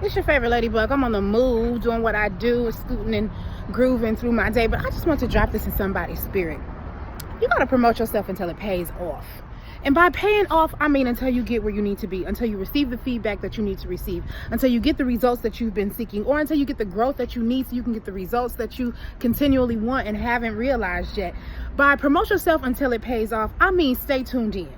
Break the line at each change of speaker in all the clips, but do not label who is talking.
It's your favorite Ladybug. I'm on the move, doing what I do, scooting and grooving through my day. But I just want to drop this in somebody's spirit. You got to promote yourself until it pays off. And by paying off, I mean until you get where you need to be, until you receive the feedback that you need to receive, until you get the results that you've been seeking, or until you get the growth that you need so you can get the results that you continually want and haven't realized yet. By promote yourself until it pays off, I mean stay tuned in.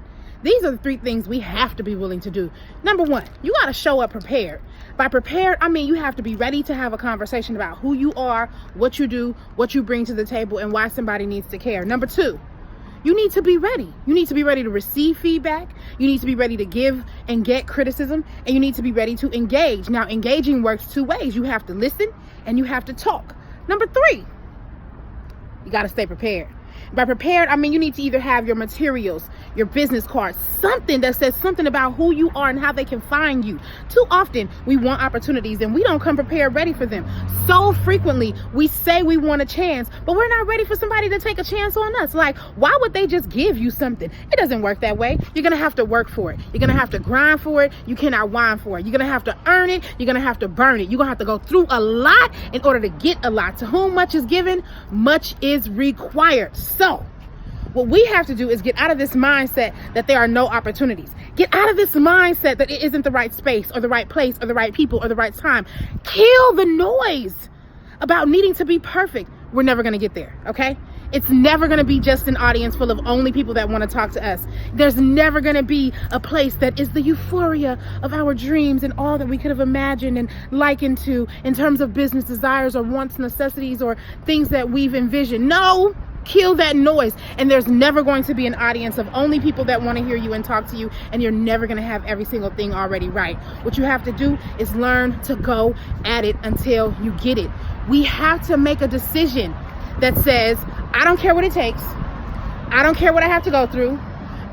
These are the 3 things we have to be willing to do. Number 1, you got to show up prepared. By prepared, I mean you have to be ready to have a conversation about who you are, what you do, what you bring to the table, and why somebody needs to care. Number 2, you need to be ready. You need to be ready to receive feedback. You need to be ready to give and get criticism, and you need to be ready to engage. Now, engaging works 2 ways. You have to listen and you have to talk. Number 3, you got to stay prepared. By prepared, I mean you need to either have your materials, your business cards, something that says something about who you are and how they can find you. Too often we want opportunities and we don't come prepared, ready for them. So frequently we say we want a chance, but we're not ready for somebody to take a chance on us. Like, why would they just give you something? It doesn't work that way. You're gonna have to work for it. You're gonna have to grind for it. You cannot whine for it. You're gonna have to earn it. You're gonna have to burn it. You're gonna have to go through a lot in order to get a lot. To whom much is given, much is required. So what we have to do is get out of this mindset that there are no opportunities. Get out of this mindset that it isn't the right space or the right place or the right people or the right time. Kill the noise about needing to be perfect. We're never going to get there, okay? It's never going to be just an audience full of only people that want to talk to us. There's never going to be a place that is the euphoria of our dreams and all that we could have imagined and likened to in terms of business desires or wants, necessities, or things that we've envisioned. No. Kill that noise. And there's never going to be an audience of only people that want to hear you and talk to you, and you're never going to have every single thing already right. What you have to do is learn to go at it until you get it. We have to make a decision that says, I don't care what it takes. I don't care what I have to go through.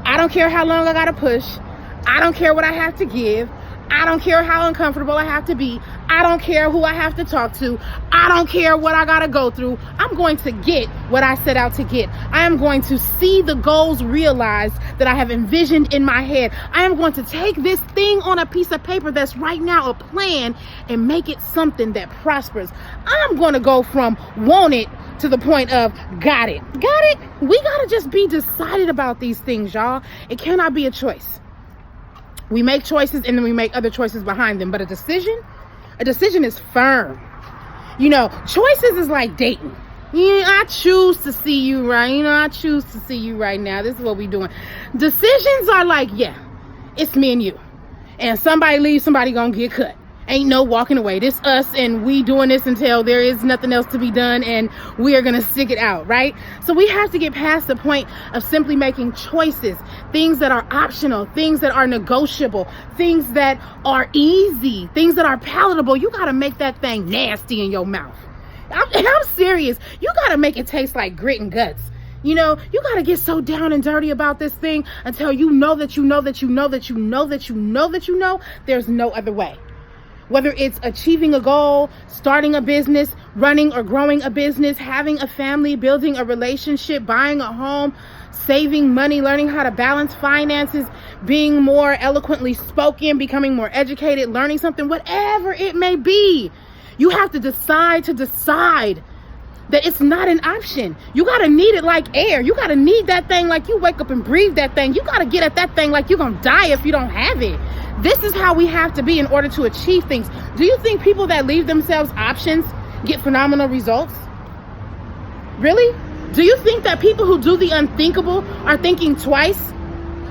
I don't care how long I got to push. I don't care what I have to give. I don't care how uncomfortable I have to be. I don't care who I have to talk to. I don't care what I got to go through. I'm going to get what I set out to get. I am going to see the goals realized that I have envisioned in my head. I am going to take this thing on a piece of paper that's right now a plan and make it something that prospers. I'm going to go from want it to the point of got it. Got it? We got to just be decided about these things, y'all. It cannot be a choice. We make choices and then we make other choices behind them. But a decision is firm. You know, choices is like dating. I choose to see you right. I choose to see you right now. This is what we doing. Decisions are like, yeah, it's me and you. And somebody leaves, somebody gonna get cut. Ain't no walking away. This us, and we doing this until there is nothing else to be done, and we are going to stick it out, right? So we have to get past the point of simply making choices, things that are optional, things that are negotiable, things that are easy, things that are palatable. You got to make that thing nasty in your mouth. I'm serious. You got to make it taste like grit and guts. You know, you got to get so down and dirty about this thing until you know that you know that you know that you know that you know that you know there's no other way. Whether it's achieving a goal, starting a business, running or growing a business, having a family, building a relationship, buying a home, saving money, learning how to balance finances, being more eloquently spoken, becoming more educated, learning something, whatever it may be, you have to decide that it's not an option. You got to need it like air. You got to need that thing like you wake up and breathe that thing. You got to get at that thing like you're going to die if you don't have it. This is how we have to be in order to achieve things. Do you think people that leave themselves options get phenomenal results? Really? Do you think that people who do the unthinkable are thinking twice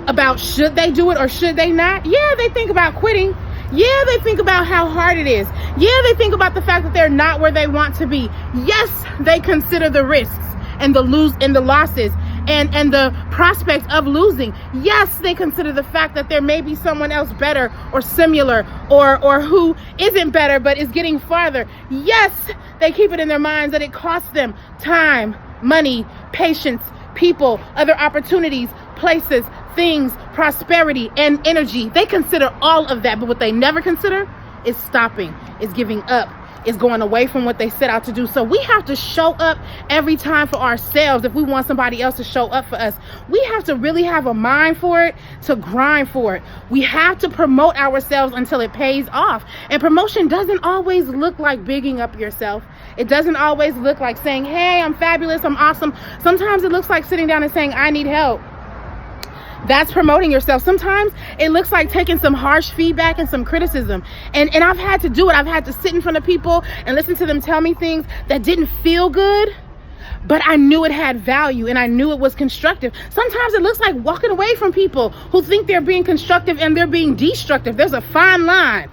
about should they do it or should they not? Yeah, they think about quitting. Yeah, they think about how hard it is. Yeah, they think about the fact that they're not where they want to be. Yes, they consider the risks and the losses and the prospects of losing. Yes, they consider the fact that there may be someone else better or similar or who isn't better but is getting farther. Yes, they keep it in their minds that it costs them time, money, patience, people, other opportunities, places, things, prosperity, and energy. They consider all of that, but what they never consider is stopping, is giving up, is going away from what they set out to do. So we have to show up every time for ourselves. If we want somebody else to show up for us, we have to really have a mind for it, to grind for it. We have to promote ourselves until it pays off. And promotion doesn't always look like bigging up yourself. It doesn't always look like saying, hey, I'm fabulous, I'm awesome. Sometimes it looks like sitting down and saying, I need help. That's promoting yourself. Sometimes it looks like taking some harsh feedback and some criticism. And I've had to do it. I've had to sit in front of people and listen to them tell me things that didn't feel good, but I knew it had value and I knew it was constructive. Sometimes it looks like walking away from people who think they're being constructive and they're being destructive. There's a fine line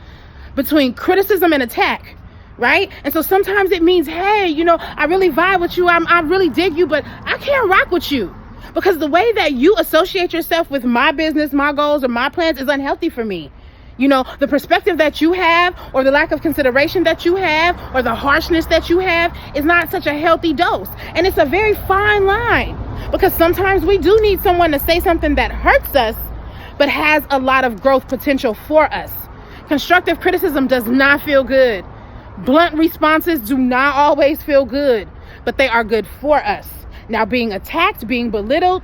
between criticism and attack, right? And so sometimes it means, hey, you know, I really vibe with you. I really dig you, but I can't rock with you. Because the way that you associate yourself with my business, my goals, or my plans is unhealthy for me. You know, the perspective that you have, or the lack of consideration that you have, or the harshness that you have is not such a healthy dose. And it's a very fine line, because sometimes we do need someone to say something that hurts us, but has a lot of growth potential for us. Constructive criticism does not feel good. Blunt responses do not always feel good, but they are good for us. Now, being attacked, being belittled,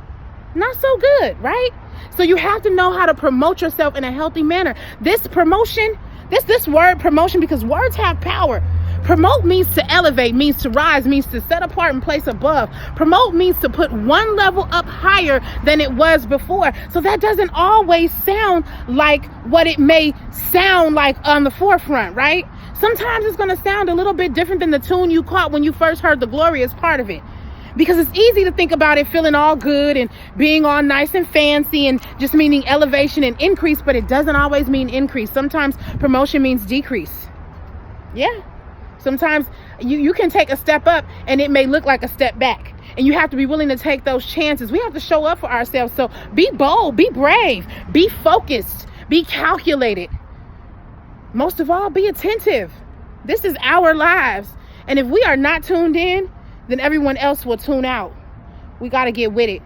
not so good, right? So you have to know how to promote yourself in a healthy manner. This promotion, this word promotion, because words have power. Promote means to elevate, means to rise, means to set apart and place above. Promote means to put one level up higher than it was before. So that doesn't always sound like what it may sound like on the forefront, right? Sometimes it's going to sound a little bit different than the tune you caught when you first heard the glorious part of it. Because it's easy to think about it feeling all good and being all nice and fancy and just meaning elevation and increase, but it doesn't always mean increase. Sometimes promotion means decrease. Yeah. Sometimes you can take a step up and it may look like a step back. And you have to be willing to take those chances. We have to show up for ourselves. So be bold, be brave, be focused, be calculated. Most of all, be attentive. This is our lives. And if we are not tuned in, then everyone else will tune out. We got to get with it.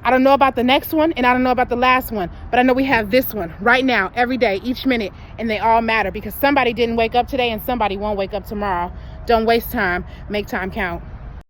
I don't know about the next one and I don't know about the last one, but I know we have this one right now, every day, each minute, and they all matter because somebody didn't wake up today and somebody won't wake up tomorrow. Don't waste time. Make time count.